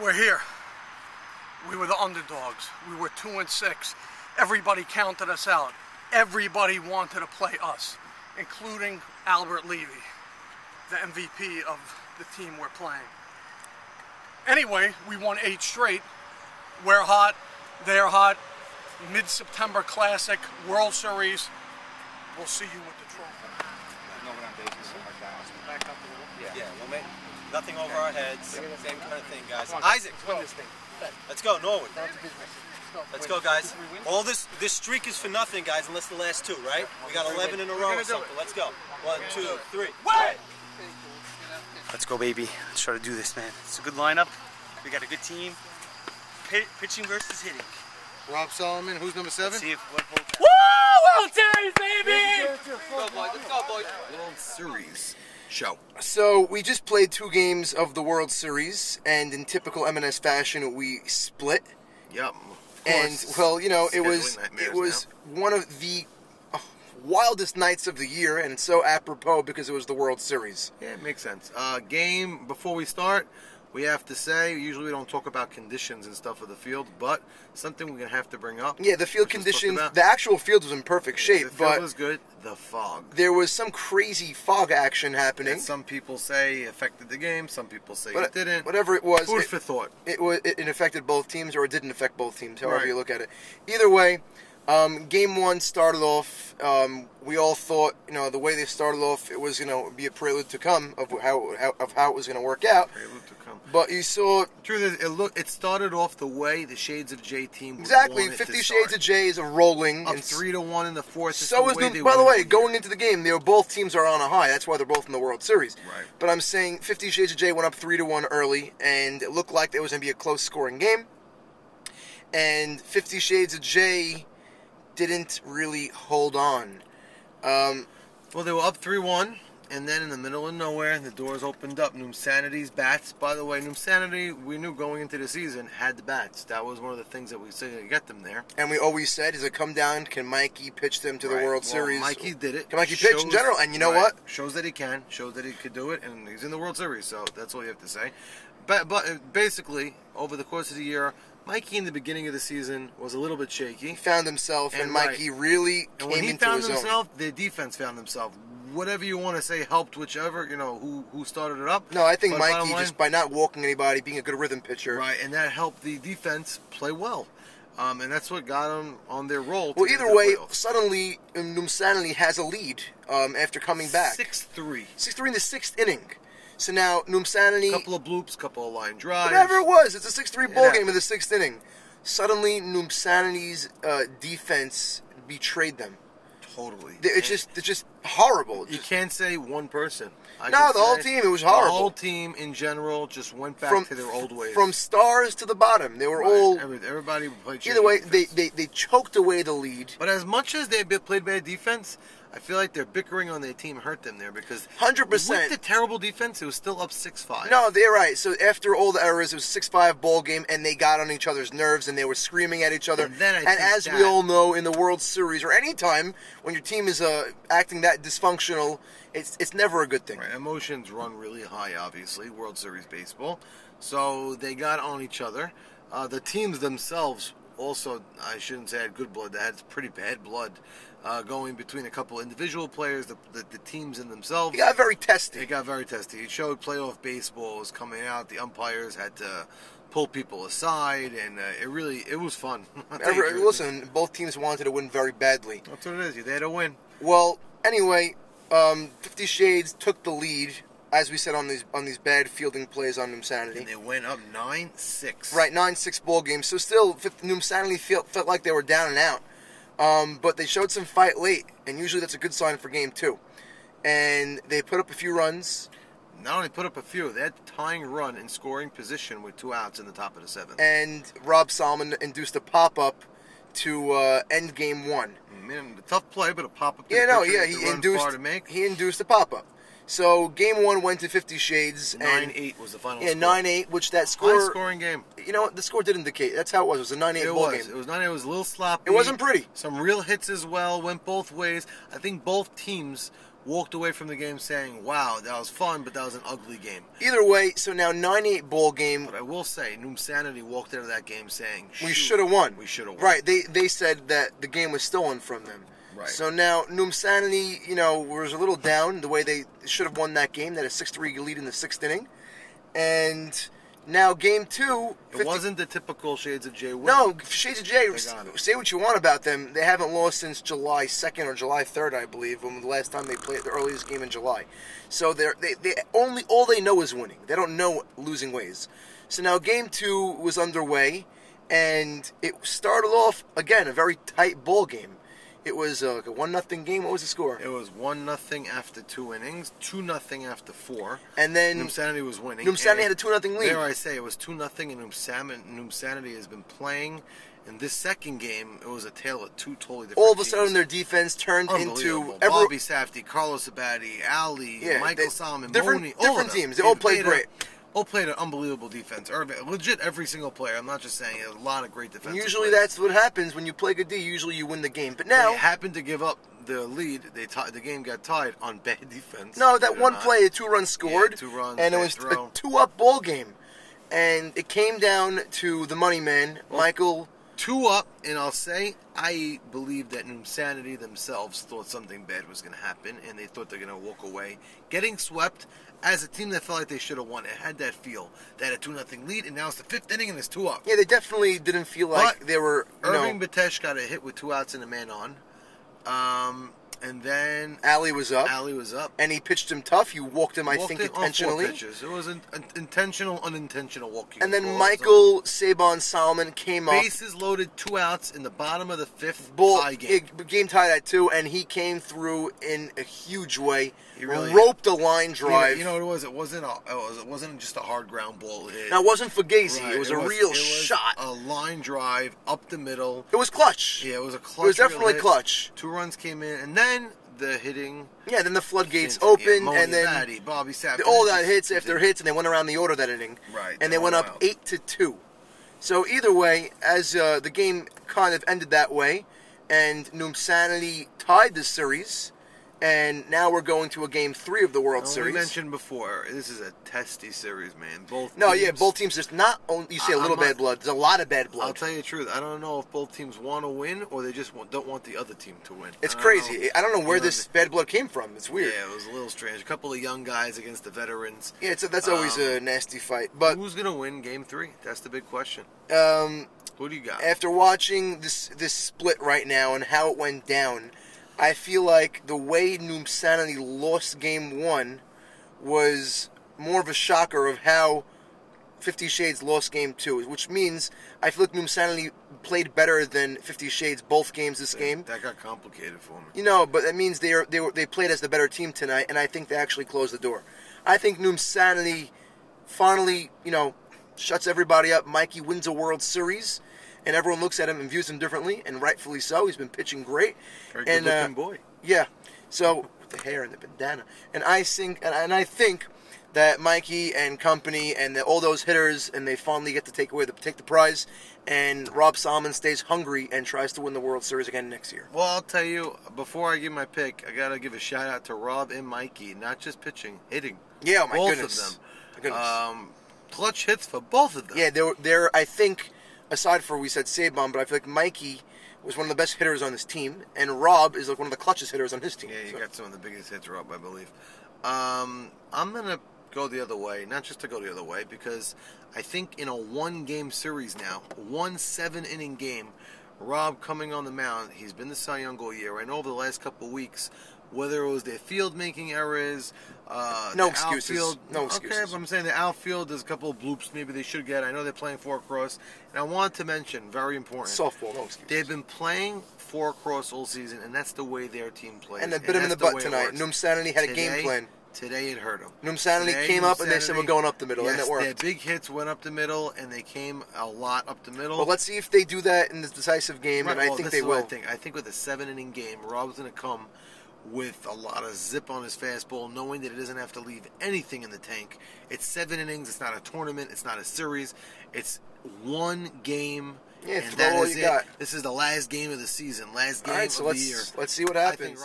We're here. We were the underdogs. We were 2-6. Everybody counted us out. Everybody wanted to play us, including Albert Levy, the MVP of the team we're playing. Anyway, we won 8 straight. We're hot. They're hot. Mid-September Classic, World Series. We'll see you with the trophy. Back up a little. Yeah, we'll make nothing over our heads. Same kind of thing, guys. Isaac, let's go, Norwood. Let's go, guys. All this streak is for nothing, guys, unless the last 2, right? We got 11 in a row or something. Let's go. 1, 2, 3. Wait! Let's go, baby. Let's try to do this, man. It's a good lineup. We got a good team. Pitching versus hitting. Rob Solomon, who's number 7? Let's see if what holds out. Woo! World Series, baby! Let's go, boys. Let's go, boys. World Series show. So we just played 2 games of the World Series, and in typical M&S fashion, we split. Yep. And well, you know, it was one of the wildest nights of the year, and so apropos because it was the World Series. Yeah, it makes sense. Game, before we start, we have to say, usually we don't talk about conditions and stuff of the field, but something we're going to have to bring up. Yeah, the field conditions, the actual field was in perfect shape, the field but was good. The fog. There was some crazy fog action happening. And some people say affected the game, some people say it didn't. Whatever it was. Food for thought. It affected both teams, or it didn't affect both teams, however you look at it. Either way, Game 1 started off, we all thought, you know, the way they started off, it was going to be a prelude to come of how it was going to work out. Prelude to come. But you saw... Truth is, it started off the way the Shades of J team would exactly, want it 50 to Shades start. of J is a rolling. Up 3-1 in the 4th. So is by the way, going into the game, both teams are on a high. That's why they're both in the World Series. Right. But I'm saying 50 Shades of J went up 3-1 early, and it looked like it was going to be a close scoring game. And 50 Shades of J didn't really hold on. Well, they were up 3-1, and then in the middle of nowhere, the doors opened up. Noomsanity's bats. By the way, Noomsanity, we knew going into the season, had the bats. That was one of the things that we said to get them there. And we always said, is it come down, can Mikey pitch them to the World Series? Mikey did it. Can Mikey pitch in general? And you know what? Shows that he can. Shows that he could do it, and he's in the World Series, so that's all you have to say. But basically, over the course of the year, Mikey in the beginning of the season was a little bit shaky. He found himself, and Mikey really came into his own. And when he found himself, the defense found himself. Whatever you want to say helped whichever, you know, who started it up. No, I think Mikey, just by not walking anybody, being a good rhythm pitcher. Right, and that helped the defense play well. And that's what got them on their roll. Well, either way, suddenly, Noomsanity has a lead after coming back. 6-3. 6-3 in the 6th inning. So now, Noomsanity... A couple of bloops, couple of line drives. Whatever it was, it's a 6-3 ball game in the 6th inning. Suddenly, Noomsanity's defense betrayed them. Totally. It's just horrible. You can't say one person. No, the whole team, it was horrible. The whole team, in general, just went back to their old ways. From stars to the bottom. They were all... Everybody played... Either way, they choked away the lead. But as much as they played bad defense, I feel like their bickering on their team hurt them there because 100%. With the terrible defense, it was still up 6-5. No, they're right. So after all the errors, it was a 6-5 ball game, and they got on each other's nerves, and they were screaming at each other. And as we all know, in the World Series, or any time when your team is acting that dysfunctional, it's never a good thing. Right. Emotions run really high, obviously, World Series baseball. So they got on each other. The teams themselves also, I shouldn't say had good blood, they had pretty bad blood going between a couple individual players, the teams in themselves. It got very testy. It showed playoff baseball was coming out. The umpires had to pull people aside, and it was fun. Listen, both teams wanted to win very badly. That's what it is. They had to win. Well, anyway, 50 Shades took the lead, as we said, on these bad fielding plays on Noomsanity. And they went up 9-6. Right, 9-6 ball game. So still, Noomsanity felt like they were down and out. But they showed some fight late, and usually that's a good sign for game 2. And they put up a few runs. Not only put up a few, they had the tying run in scoring position with 2 outs in the top of the 7th. And Rob Solomon induced a pop-up to end game 1. Man, a tough play, but a pop-up. He induced a pop-up. So game 1 went to 50 Shades. 9-8 was the final score. Yeah, 9-8, which that score... High-scoring game. You know what? The score did indicate. That's how it was. It was a 9-8 ball game. It was 9-8. It was a little sloppy. It wasn't pretty. Some real hits as well. Went both ways. I think both teams walked away from the game saying, wow, that was fun, but that was an ugly game. Either way, so now 9-8 ball game. But I will say, Noom Sanity walked out of that game saying, We should have won. We should have won. Right, they said that the game was stolen from them. Right. So now Noom Sanity, was a little down the way they should have won that game. They had a 6-3 lead in the 6th inning. And now game 2... It wasn't the typical Shades of J win. No, Shades of J, got it. say what you want about them. They haven't lost since July 2nd or July 3rd, I believe, when the last time they played the earliest game in July. So all they know is winning. They don't know losing ways. So now game 2 was underway, and it started off, again, a very tight ball game. It was like a 1-0 game. What was the score? It was 1-0 after 2 innings, 2-0 after 4. And then Noom Sanity was winning. Noom Sanity had a 2-0 lead. There I say it was 2-0, and Noom Sanity has been playing. In this second game, it was a tale of two totally different All of a teams. sudden, their defense turned into Bobby Safdie, Carlos Abadi, Ali, Michael Solomon, different teams. They all played great. All played an unbelievable defense. Legit, every single player. I'm not just saying it. A lot of great defense. Usually, that's what happens when you play good D. Usually, you win the game. But now they happened to give up the lead. The game got tied on bad defense. No, that one play, a 2-run scored, 2 runs, and it was a 2-up ball game, and it came down to the money man, Michael. 2 up, and I'll say I believe that Noom Sanity themselves thought something bad was going to happen, and they thought they're going to walk away, getting swept. As a team that felt like they should have won, it had that feel. They had a 2-0 lead, and now it's the 5th inning, and it's 2 up. Yeah, they definitely didn't feel like they were. Irving Batesh got a hit with 2 outs and a man on. And then Ali was up. And he pitched him tough. You walked him, I think, intentionally. 4 pitches. It was an intentional, unintentional walking. And then Michael Sabon Solomon came up. Bases loaded, 2 outs in the bottom of the 5th tie game. Game tied at 2, and he came through in a huge way. He really roped a line drive. You know what it was? It wasn't just a hard ground ball hit. Now, it wasn't Fugazi. Right. It was a real shot. A line drive up the middle. It was clutch. Yeah, it was a clutch. It was definitely clutch. 2 runs came in, and then the hitting. Yeah, then the floodgates opened, and then Bobby Safdie, they all got hits after hits, and they went around the order that inning. Right. And they went up 8-2. So either way, as the game kind of ended that way, and Noom Sanity tied the series. And now we're going to a Game 3 of the World Series. We mentioned before, this is a testy series, man. Both teams. There's not only, you say a little bad blood. There's a lot of bad blood. I'll tell you the truth. I don't know if both teams want to win or they just don't want the other team to win. It's crazy. I don't know where this bad blood came from. It's weird. Yeah, it was a little strange. A couple of young guys against the veterans. Yeah, that's always a nasty fight. But who's going to win Game 3? That's the big question. Who do you got? After watching this split right now and how it went down, I feel like the way Noom Sanity lost Game 1 was more of a shocker of how 50 Shades lost Game 2, which means I feel like Noom Sanity played better than 50 Shades both games this game. That got complicated for me. But that means they played as the better team tonight, and I think they actually closed the door. I think Noom Sanity finally, shuts everybody up. Mikey wins a World Series. And everyone looks at him and views him differently, and rightfully so. He's been pitching great. Very good-looking boy. Yeah. So with the hair and the bandana, and I think that Mikey and company and all those hitters, and they finally get to take the prize. And Rob Salmon stays hungry and tries to win the World Series again next year. Well, I'll tell you, before I give my pick, I gotta give a shout out to Rob and Mikey, not just pitching, hitting. Yeah, my both goodness. of them. Clutch hits for both of them. Yeah, they're I think. Aside from we said Sabon, but I feel like Mikey was one of the best hitters on this team, and Rob is like one of the clutchest hitters on his team. Yeah, you got some of the biggest hits, Rob, I believe. I'm gonna go the other way, not just to go the other way, because I think in a 1-game series now, 1 7-inning game, Rob coming on the mound, he's been the Cy Young all year. I know over the last couple of weeks, whether it was their field-making errors, no excuses. Outfield, no excuses. Okay, but I'm saying the outfield, there's a couple of bloops maybe they should get. I know they're playing 4-cross. And I want to mention, very important. Softball, no excuses. They've been playing 4-cross all season, and that's the way their team plays. And they bit him in the butt tonight. Noom Sanity had a game plan. Today it hurt them. Noom Sanity came up, and they said we're going up the middle, and it worked. Their big hits went up the middle, and they came a lot up the middle. Well, let's see if they do that in this decisive game, and I think they will. I think with a 7-inning game, Rob's going to come with a lot of zip on his fastball, knowing that he doesn't have to leave anything in the tank. It's 7 innings. It's not a tournament. It's not a series. It's 1 game. Yeah, and throw all you got. This is the last game of the season, last game of the year. Let's see what happens.